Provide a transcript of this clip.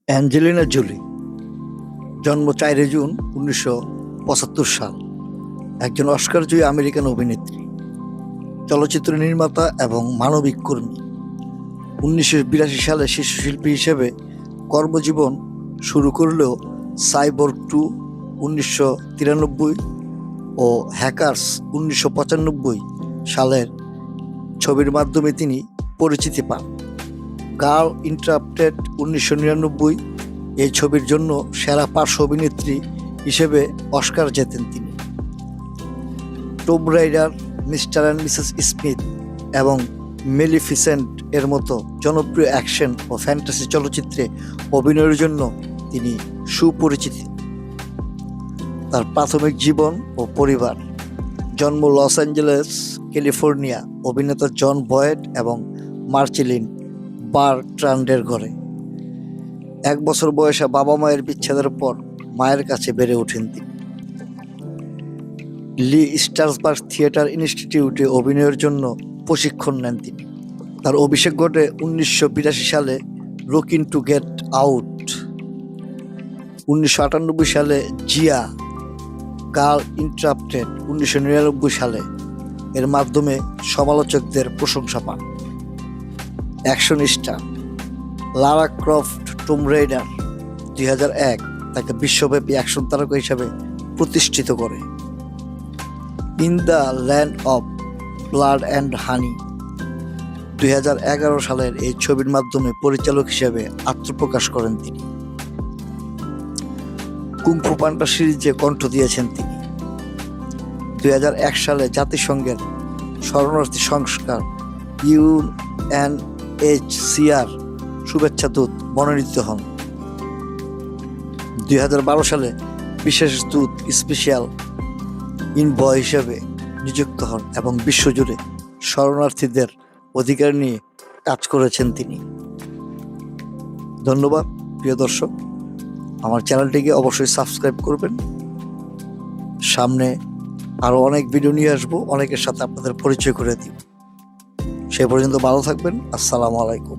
Angelina Jolie, জন্ম 4 June 1975 সাল, একজন অস্কারজয়ী আমেরিকান অভিনেত্রী, চলচ্চিত্র নির্মাতা এবং মানবিক কর্মী। 1982 সালে শিশুশিল্পী হিসেবে কর্মজীবন শুরু করলেও সাইবর্গ 2 1993 ও হ্যাকার্স 1995 সালের ছবির মাধ্যমে তিনি পরিচিতি পান। গার্ল ইন্টারাপ্টেড 1999 এই ছবির জন্য সেরা পার্শ্ব অভিনেত্রী হিসেবে অস্কার জেতেন তিনি। Tomb Raider, Mr and Mrs Smith এবং মেলিফিসেন্ট এর মতো জনপ্রিয় অ্যাকশন ও ফ্যান্টাসি চলচ্চিত্রে অভিনয়ের জন্য তিনি সুপরিচিত। তার প্রাথমিক জীবন ও পরিবার: জন্ম লস অ্যাঞ্জেলেস, ক্যালিফোর্নিয়া, অভিনেতা জন বয়েড এবং মার্চেলিন বারট্রান্ডের ঘরে। 1 বছর বয়সে বাবা মায়ের বিচ্ছেদের পর মায়ের কাছে বেড়ে ওঠেন তিনি। লি স্ট্রাসবার্গ থিয়েটার ইনস্টিটিউটে অভিনয়ের জন্য প্রশিক্ষণ নেন তিনি। তার অভিষেক ঘটে 1982 সালে লুকিং টু গেট আউট। 1998 সালে জিয়া, গার্ল ইন্টারাপ্টেড 1999 সালে এর মাধ্যমে সমালোচকদের প্রশংসা পান। Action star Lara Croft Tomb Raider 2001 তাকে বিশ্বব্যাপী অ্যাকশন তারকা হিসাবে প্রতিষ্ঠিত করে। In the land of blood and honey 2011 সালের এই ছবির মাধ্যমে পরিচালক হিসেবে আত্মপ্রকাশ করেন তিনি। কুংফু পান্ডা সিরিজে কণ্ঠ দিয়েছেন তিনি। 2001 সালে জাতিসংঘের শরণার্থী সংস্কার UNHCR শুভেচ্ছা দূত মনোনীত হন। 2012 সালে বিশেষ দূত স্পেশাল ইনভয় হিসেবে নিযুক্ত হন এবং বিশ্বজুড়ে শরণার্থীদের অধিকার নিয়ে কাজ করেছেন তিনি। ধন্যবাদ প্রিয় দর্শক, আমার চ্যানেলটিকে অবশ্যই সাবস্ক্রাইব করবেন। সামনে আরও অনেক ভিডিও নিয়ে আসবো, অনেকের সাথে আপনাদের পরিচয় করে দিব। সে পর্যন্ত ভালো থাকবেন। আসসালামু আলাইকুম।